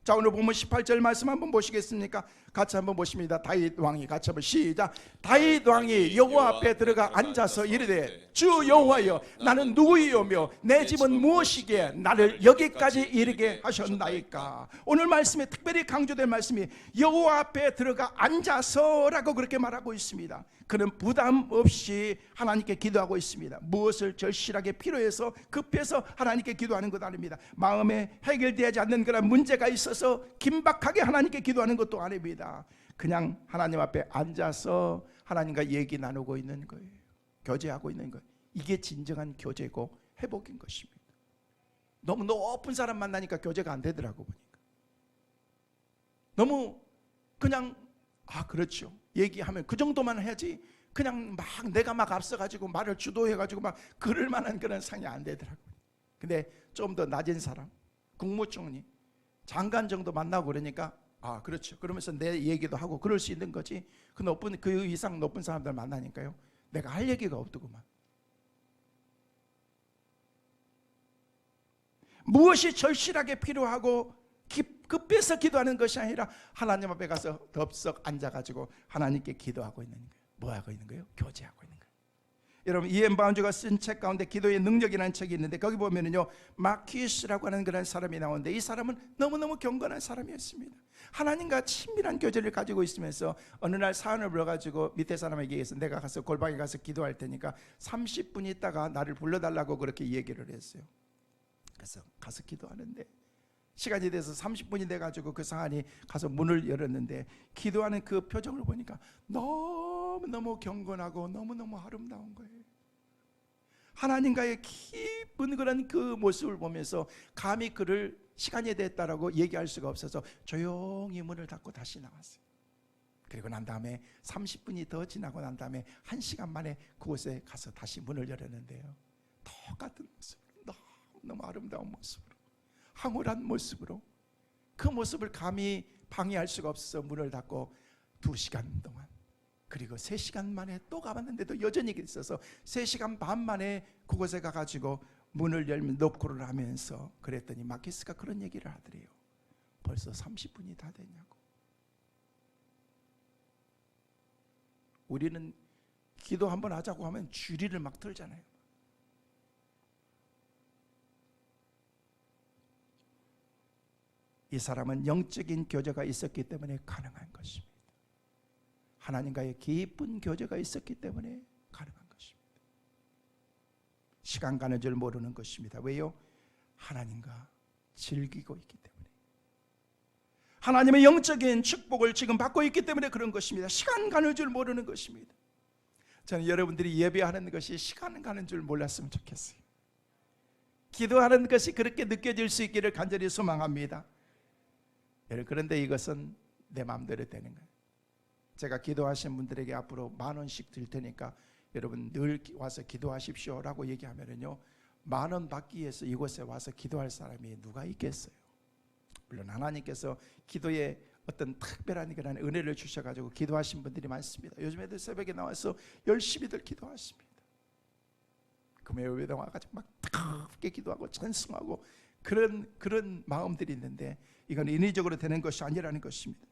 자, 오늘 보면 18절 말씀 한번 보시겠습니까? 같이 한번 보십니다. 다윗 왕이 같이 한번 시작. 다윗 왕이 여호와 앞에 들어가 앉아서 이르되 주 여호와여, 나는 누구이오며 내 집은 무엇이기에 나를 여기까지 이르게 하셨나이까. 오늘 말씀에 특별히 강조된 말씀이 여호와 앞에 들어가 앉아서라고 그렇게 말하고 있습니다. 그는 부담 없이 하나님께 기도하고 있습니다. 무엇을 절실하게 필요해서 급해서 하나님께 기도하는 것 아닙니다. 마음에 해결되지 않는 그런 문제가 있어서 긴박하게 하나님께 기도하는 것도 아닙니다. 그냥 하나님 앞에 앉아서 하나님과 얘기 나누고 있는 거예요. 교제하고 있는 거예요. 이게 진정한 교제고 회복인 것입니다. 너무 높은 사람 만나니까 교제가 안 되더라고 보니까. 너무 그냥 그렇죠, 얘기하면 그 정도만 해야지 그냥 막 내가 막 앞서가지고 말을 주도해가지고 막 그럴 만한 그런 상이 안 되더라고요. 근데 좀 더 낮은 사람, 국무총리, 장관 정도 만나고 그러니까 그렇죠, 그러면서 내 얘기도 하고 그럴 수 있는 거지. 그 이상 높은 사람들 만나니까요, 내가 할 얘기가 없더구만. 무엇이 절실하게 필요하고 급해서 기도하는 것이 아니라 하나님 앞에 가서 덥석 앉아가지고 하나님께 기도하고 있는 거예요. 뭐 하고 있는 거예요? 교제하고 있는 거예요. 여러분, 이엔 바운즈가 쓴 책 가운데 기도의 능력이라는 책이 있는데 거기 보면은요, 마키스라고 하는 그런 사람이 나오는데 이 사람은 너무너무 경건한 사람이었습니다. 하나님과 친밀한 교제를 가지고 있으면서 어느 날 사안을 불러가지고 밑에 사람에게 얘기해서 내가 가서 골방에 가서 기도할 테니까 30분 있다가 나를 불러달라고 그렇게 얘기를 했어요. 그래서 가서 기도하는데 시간이 돼서 30분이 돼가지고 그 사안이 가서 문을 열었는데 기도하는 그 표정을 보니까 너무너무 경건하고 너무너무 아름다운 거예요. 하나님과의 깊은 그런 그 모습을 보면서 감히 그를 시간이 됐다라고 얘기할 수가 없어서 조용히 문을 닫고 다시 나왔어요. 그리고 난 다음에 30분이 더 지나고 난 다음에 1시간 만에 그곳에 가서 다시 문을 열었는데요, 똑같은 모습으로, 너무 아름다운 모습으로, 황홀한 모습으로, 그 모습을 감히 방해할 수가 없어서 문을 닫고 2시간 동안, 그리고 3시간 만에 또 가봤는데도 여전히 있어서 3시간 반 만에 그곳에 가가지고 문을 열면 노크를 하면서 그랬더니 마키스가 그런 얘기를 하더래요. 벌써 30분이 다 됐냐고. 우리는 기도 한번 하자고 하면 주리를 막 들잖아요. 이 사람은 영적인 교제가 있었기 때문에 가능한 것입니다. 하나님과의 깊은 교제가 있었기 때문에 가능한 것입니다. 시간 가는 줄 모르는 것입니다. 왜요? 하나님과 즐기고 있기 때문에, 하나님의 영적인 축복을 지금 받고 있기 때문에 그런 것입니다. 시간 가는 줄 모르는 것입니다. 저는 여러분들이 예배하는 것이 시간 가는 줄 몰랐으면 좋겠어요. 기도하는 것이 그렇게 느껴질 수 있기를 간절히 소망합니다. 그런데 이것은 내 마음대로 되는 거예요. 제가 기도하신 분들에게 앞으로 10,000원씩 줄 테니까 여러분 늘 와서 기도하십시오 라고 얘기하면요, 10,000원 받기 위해서 이곳에 와서 기도할 사람이 누가 있겠어요? 물론 하나님께서 기도에 어떤 특별한 그런 은혜를 주셔가지고 기도하신 분들이 많습니다. 요즘에도 새벽에 나와서 열심히들 기도하십니다. 금요일에 와가지고 막 뜨겁게 기도하고 찬송하고 그런 마음들이 있는데, 이건 인위적으로 되는 것이 아니라는 것입니다.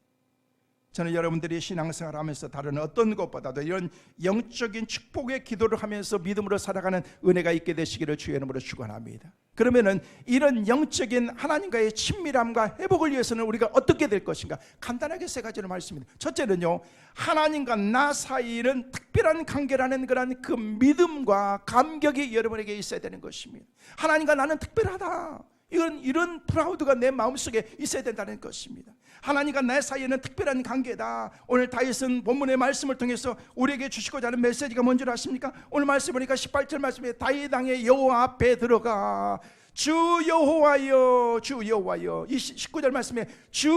저는 여러분들이 신앙생활을 하면서 다른 어떤 것보다도 이런 영적인 축복의 기도를 하면서 믿음으로 살아가는 은혜가 있게 되시기를 주의 이름으로 축원합니다. 그러면은 이런 영적인 하나님과의 친밀함과 회복을 위해서는 우리가 어떻게 될 것인가? 간단하게 3가지로 말씀입니다. 첫째는요, 하나님과 나 사이에는 특별한 관계라는 그런 그 믿음과 감격이 여러분에게 있어야 되는 것입니다. 하나님과 나는 특별하다, 이런 프라우드가 내 마음속에 있어야 된다는 것입니다. 하나님과 내 사이에는 특별한 관계다. 오늘 다윗은 본문의 말씀을 통해서 우리에게 주시고자 하는 메시지가 뭔지 아십니까? 오늘 말씀 보니까 18절 말씀에 다윗 왕의 여호와 앞에 들어가 주 여호와여 주 여호와여, 19절 말씀에 주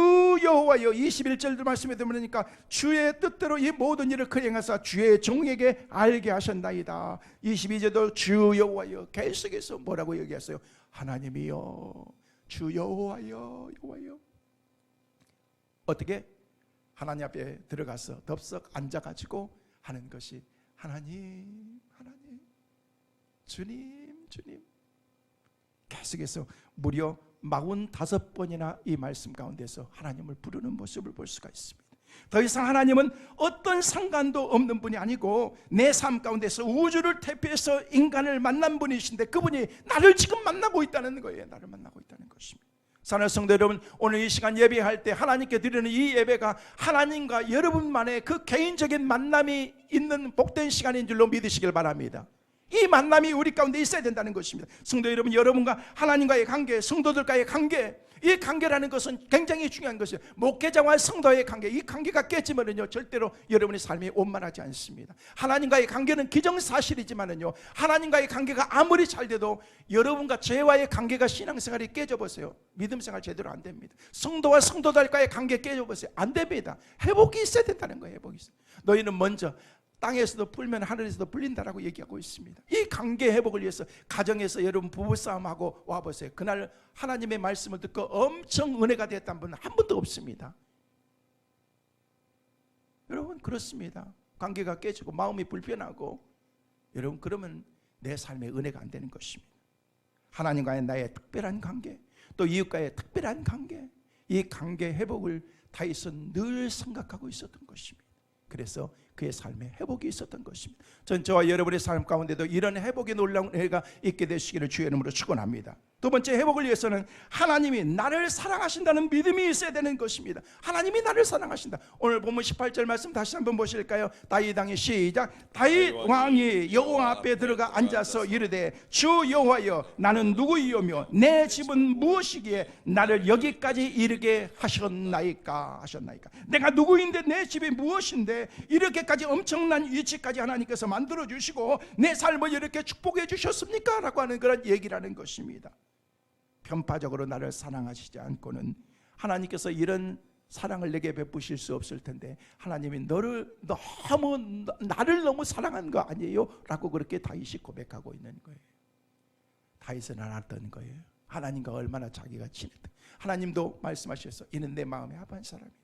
여호와여, 21절 말씀에 들으니까 주의 뜻대로 이 모든 일을 그리 행하사 주의 종에게 알게 하셨나이다. 22절도 주 여호와여, 계속해서 뭐라고 얘기했어요? 하나님이여 주 여호와여 여호와여. 어떻게? 하나님 앞에 들어가서 덥석 앉아가지고 하는 것이 하나님 하나님 주님 주님. 계속해서 무려 45번이나 이 말씀 가운데서 하나님을 부르는 모습을 볼 수가 있습니다. 더 이상 하나님은 어떤 상관도 없는 분이 아니고 내 삶 가운데서 우주를 대표해서 인간을 만난 분이신데, 그분이 나를 지금 만나고 있다는 거예요. 나를 만나고 있다는 것입니다. 사랑하는 성도 여러분, 오늘 이 시간 예배할 때 하나님께 드리는 이 예배가 하나님과 여러분만의 그 개인적인 만남이 있는 복된 시간인 줄로 믿으시길 바랍니다. 이 만남이 우리 가운데 있어야 된다는 것입니다. 성도 여러분, 여러분과 하나님과의 관계, 성도들과의 관계, 이 관계라는 것은 굉장히 중요한 것이에요. 목회자와 성도의 관계, 이 관계가 깨지면요 절대로 여러분의 삶이 원만하지 않습니다. 하나님과의 관계는 기정사실이지만은요, 하나님과의 관계가 아무리 잘 돼도 여러분과 죄와의 관계가 신앙생활이 깨져보세요. 믿음생활 제대로 안 됩니다. 성도와 성도들과의 관계 깨져보세요. 안 됩니다. 회복이 있어야 된다는 거예요. 회복이 있어요. 너희는 먼저 땅에서도 풀면 하늘에서도 풀린다라고 얘기하고 있습니다. 이 관계 회복을 위해서 가정에서 여러분 부부싸움하고 와보세요. 그날 하나님의 말씀을 듣고 엄청 은혜가 됐다는 분은 한 분도 없습니다. 여러분 그렇습니다. 관계가 깨지고 마음이 불편하고, 여러분 그러면 내 삶에 은혜가 안 되는 것입니다. 하나님과의 나의 특별한 관계, 또 이웃과의 특별한 관계, 이 관계 회복을 다윗은 늘 생각하고 있었던 것입니다. 그래서 그의 삶에 회복이 있었던 것입니다. 전 저와 여러분의 삶 가운데도 이런 회복의 놀라운 은혜가 있게 되시기를 주의 이름으로 축원합니다. 두 번째, 회복을 위해서는 하나님이 나를 사랑하신다는 믿음이 있어야 되는 것입니다. 하나님이 나를 사랑하신다. 오늘 본문 18절 말씀 다시 한번 보실까요? 다윗 왕의 시작. 다윗 왕이 여호와 앞에 들어가 앉아서 이르되 주 여호와여, 나는 누구이오며 내 집은 무엇이기에 나를 여기까지 이르게 하셨나이까. 내가 누구인데 내 집이 무엇인데 이렇게까지 엄청난 위치까지 하나님께서 만들어 주시고 내 삶을 이렇게 축복해 주셨습니까? 라고 하는 그런 얘기라는 것입니다. 편파적으로 나를 사랑하시지 않고는 하나님께서 이런 사랑을 내게 베푸실 수 없을 텐데, 하나님이 나를 너무 사랑한 거 아니에요? 라고 그렇게 다윗이 고백하고 있는 거예요. 다윗은 알았던 거예요. 하나님과 얼마나 자기가 친했다. 하나님도 말씀하셔서 이는 내 마음에 합한 사람이다.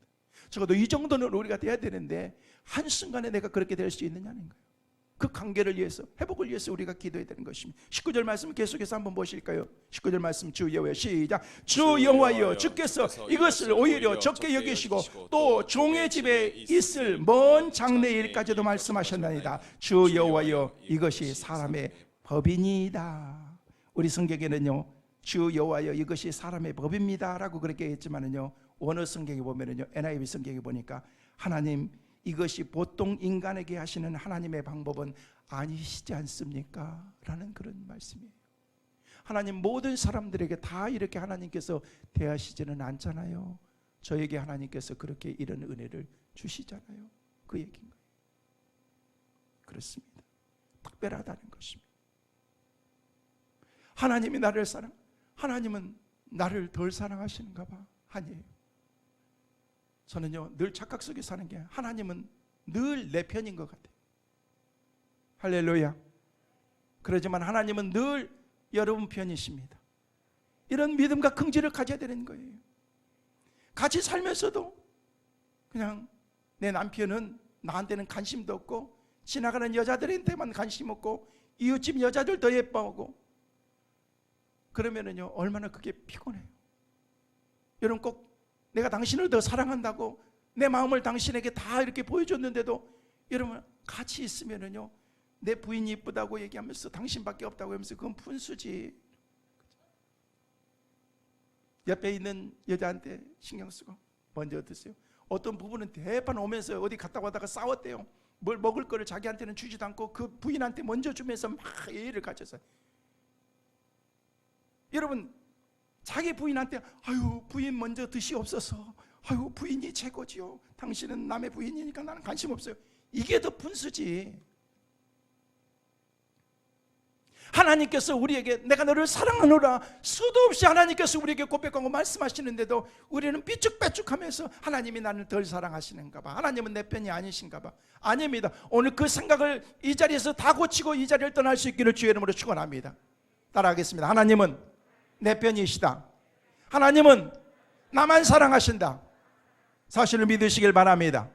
적어도 이 정도는 우리가 돼야 되는데 한순간에 내가 그렇게 될 수 있느냐는 거예요. 그 관계를 위해서, 회복을 위해서 우리가 기도해야 되는 것입니다. 19절 말씀 계속해서 한번 보실까요? 19절 말씀 주 여호와여 시작. 주 여호와여, 주께서 이것을 오히려 적게 여기시고 또 종의 집에 있을 먼 장래 일까지도 말씀하셨나이다. 주 여호와여, 이것이 사람의 법이니이다. 우리 성경에는요 주 여호와여 이것이 사람의 법입니다 라고 그렇게 했지만은요, 원어 성경에 보면은요, NIV 성경에 보니까 하나님 이것이 보통 인간에게 하시는 하나님의 방법은 아니시지 않습니까? 라는 그런 말씀이에요. 하나님 모든 사람들에게 다 이렇게 하나님께서 대하시지는 않잖아요. 저에게 하나님께서 그렇게 이런 은혜를 주시잖아요. 그 얘기인 거예요. 그렇습니다. 특별하다는 것입니다. 하나님이 나를 하나님은 나를 덜 사랑하시는가 봐. 아니에요. 저는요 늘 착각 속에 사는 게 하나님은 늘 내 편인 것 같아요. 할렐루야. 그러지만 하나님은 늘 여러분 편이십니다. 이런 믿음과 긍지를 가져야 되는 거예요. 같이 살면서도 그냥 내 남편은 나한테는 관심도 없고 지나가는 여자들한테만 관심 없고 이웃집 여자들 더 예뻐하고 그러면은요 얼마나 그게 피곤해요. 여러분 꼭 내가 당신을 더 사랑한다고 내 마음을 당신에게 다 이렇게 보여줬는데도 여러분 같이 있으면은요 내 부인이 이쁘다고 얘기하면서 당신밖에 없다고 하면서 그건 푼수지. 옆에 있는 여자한테 신경 쓰고 먼저 드세요. 어떤 부부는 대판 오면서 어디 갔다 와다가 싸웠대요. 뭘 먹을 거를 자기한테는 주지도 않고 그 부인한테 먼저 주면서 막 예의를 갖춰서. 여러분 자기 부인한테 아유 부인 먼저 드시옵소서. 아유 부인이 최고지요. 당신은 남의 부인이니까 나는 관심 없어요. 이게 더 분수지. 하나님께서 우리에게 내가 너를 사랑하노라 수도 없이 하나님께서 우리에게 고백하고 말씀하시는데도 우리는 삐죽빼죽하면서 하나님이 나를 덜 사랑하시는가 봐. 하나님은 내 편이 아니신가 봐. 아닙니다. 오늘 그 생각을 이 자리에서 다 고치고 이 자리를 떠날 수 있기를 주의 이름으로 축원합니다. 따라하겠습니다. 하나님은 내 편이시다. 하나님은 나만 사랑하신다. 사실을 믿으시길 바랍니다.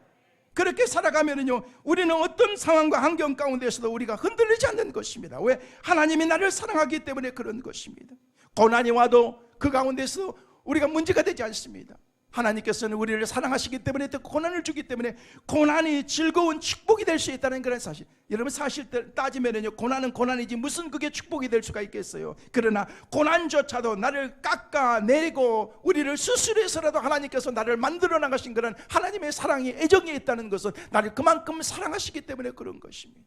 그렇게 살아가면은요 우리는 어떤 상황과 환경 가운데서도 우리가 흔들리지 않는 것입니다. 왜? 하나님이 나를 사랑하기 때문에 그런 것입니다. 고난이 와도 그 가운데서 우리가 문제가 되지 않습니다. 하나님께서는 우리를 사랑하시기 때문에 또 고난을 주기 때문에 고난이 즐거운 축복이 될 수 있다는 그런 사실. 여러분 사실 따지면은요 고난은 고난이지 무슨 그게 축복이 될 수가 있겠어요. 그러나 고난조차도 나를 깎아내고 우리를 수술해서라도 하나님께서 나를 만들어 나가신 그런 하나님의 사랑이 애정이 있다는 것은 나를 그만큼 사랑하시기 때문에 그런 것입니다.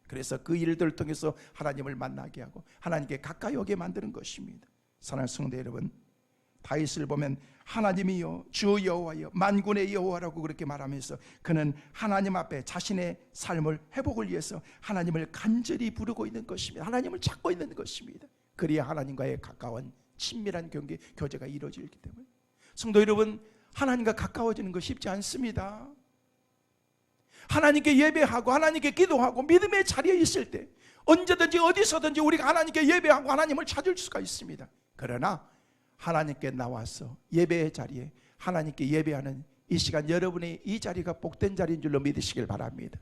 그래서 그 일들을 통해서 하나님을 만나게 하고 하나님께 가까이 오게 만드는 것입니다. 사랑하는 성도 여러분, 다윗을 보면 하나님이여 주 여호와여 만군의 여호와라고 그렇게 말하면서 그는 하나님 앞에 자신의 삶을 회복을 위해서 하나님을 간절히 부르고 있는 것입니다. 하나님을 찾고 있는 것입니다. 그래야 하나님과의 가까운 친밀한 교제가 이루어지기 때문에. 성도 여러분, 하나님과 가까워지는 거 쉽지 않습니다. 하나님께 예배하고 하나님께 기도하고 믿음의 자리에 있을 때 언제든지 어디서든지 우리가 하나님께 예배하고 하나님을 찾을 수가 있습니다. 그러나 하나님께 나와서 예배의 자리에 하나님께 예배하는 이 시간, 여러분의 이 자리가 복된 자리인 줄로 믿으시길 바랍니다.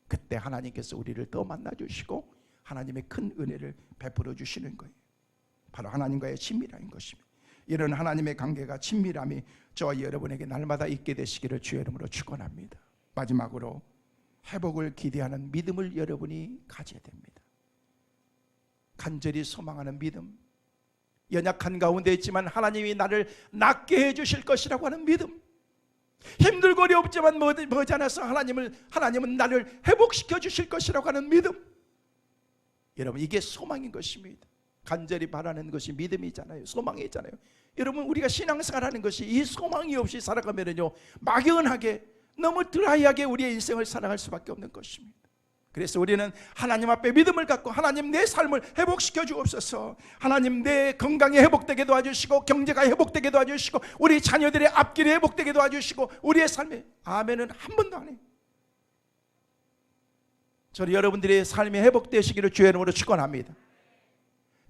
그때 하나님께서 우리를 더 만나주시고 하나님의 큰 은혜를 베풀어 주시는 거예요. 바로 하나님과의 친밀함인 것입니다. 이런 하나님의 관계가 친밀함이 저와 여러분에게 날마다 있게 되시기를 주의 이름으로 축원합니다. 마지막으로 회복을 기대하는 믿음을 여러분이 가져야 됩니다. 간절히 소망하는 믿음, 연약한 가운데 있지만 하나님이 나를 낫게 해주실 것이라고 하는 믿음, 힘들고 어렵지만 머지않아서 하나님은 나를 회복시켜 주실 것이라고 하는 믿음. 여러분 이게 소망인 것입니다. 간절히 바라는 것이 믿음이잖아요. 소망이잖아요. 여러분 우리가 신앙생활하는 것이 이 소망이 없이 살아가면요 막연하게 너무 드라이하게 우리의 인생을 살아갈 수밖에 없는 것입니다. 그래서 우리는 하나님 앞에 믿음을 갖고 하나님 내 삶을 회복시켜 주옵소서. 하나님 내 건강이 회복되게 도와주시고 경제가 회복되게 도와주시고 우리 자녀들의 앞길이 회복되게 도와주시고 우리의 삶에 아멘은 한 번도 안 해요. 저는 여러분들의 삶이 회복되시기를 주의 이름으로 축원합니다.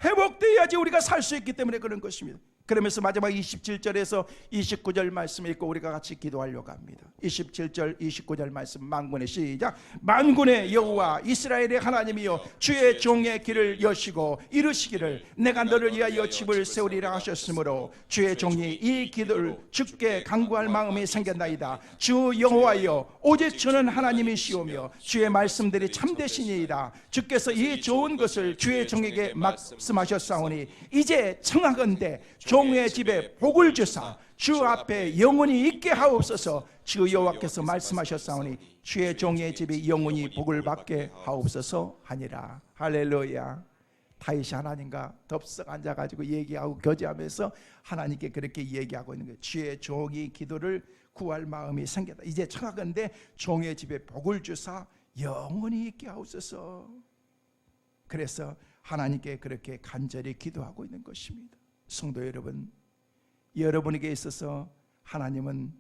회복되어야지 우리가 살 수 있기 때문에 그런 것입니다. 그러면서 마지막 27절에서 29절 말씀 읽고 우리가 같이 기도하려고 합니다. 27절 29절 말씀 만군의 시작. 만군의 여호와 이스라엘의 하나님이여 주의 종의 길을 여시고 이르시기를 내가 너를 위하여 집을 세우리라 하셨으므로 주의 종이 이 기도를 주께 간구할 마음이 생겼나이다. 주 여호와여 오직 주는 하나님이시오며 주의 말씀들이 참되시니이다. 주께서 이 좋은 것을 주의 종에게 말씀하셨사오니 이제 청하건대 종의 집에 복을 주사 주 앞에 영원히 있게 하옵소서. 주 여호와께서 말씀하셨사오니 주의 종의 집이 영원히 복을 받게 하옵소서 하니라. 할렐루야. 다윗이 하나님과 덥석 앉아가지고 얘기하고 교제하면서 하나님께 그렇게 얘기하고 있는 거예요. 주의 종이 기도를 구할 마음이 생겼다. 이제 청하건대 종의 집에 복을 주사 영원히 있게 하옵소서. 그래서 하나님께 그렇게 간절히 기도하고 있는 것입니다. 성도 여러분, 여러분에게 있어서 하나님은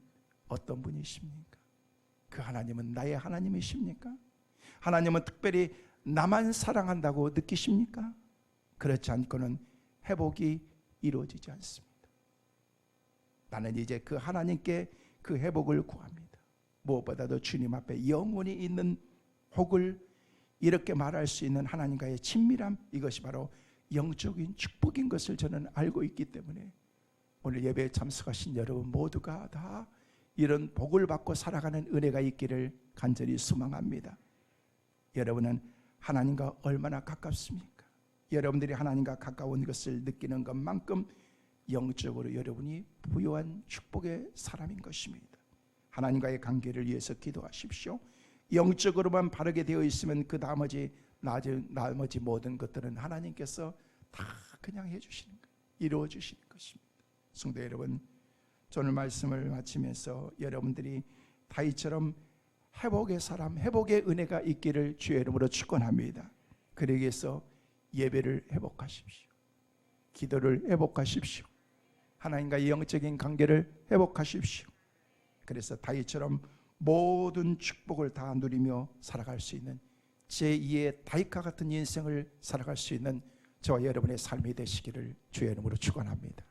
어떤 분이십니까? 그 하나님은 나의 하나님이십니까? 하나님은 특별히 나만 사랑한다고 느끼십니까? 그렇지 않고는 회복이 이루어지지 않습니다. 나는 이제 그 하나님께 그 회복을 구합니다. 무엇보다도 주님 앞에 영원히 있는 복을 이렇게 말할 수 있는 하나님과의 친밀함, 이것이 바로 영적인 축복인 것을 저는 알고 있기 때문에 오늘 예배에 참석하신 여러분 모두가 다 이런 복을 받고 살아가는 은혜가 있기를 간절히 소망합니다. 여러분은 하나님과 얼마나 가깝습니까? 여러분들이 하나님과 가까운 것을 느끼는 것만큼 영적으로 여러분이 부유한 축복의 사람인 것입니다. 하나님과의 관계를 위해서 기도하십시오. 영적으로만 바르게 되어 있으면 그 나머지 모든 것들은 하나님께서 다 그냥 해주시는 거예요. 이루어 주시는 것입니다. 성도 여러분, 오늘 말씀을 마치면서 여러분들이 다윗처럼 회복의 사람, 회복의 은혜가 있기를 주의 이름으로 축원합니다. 그러기 위해서 예배를 회복하십시오. 기도를 회복하십시오. 하나님과의 영적인 관계를 회복하십시오. 그래서 다윗처럼 모든 축복을 다 누리며 살아갈 수 있는 제2의 다윗과 같은 인생을 살아갈 수 있는 저와 여러분의 삶이 되시기를 주의 이름으로 축원합니다.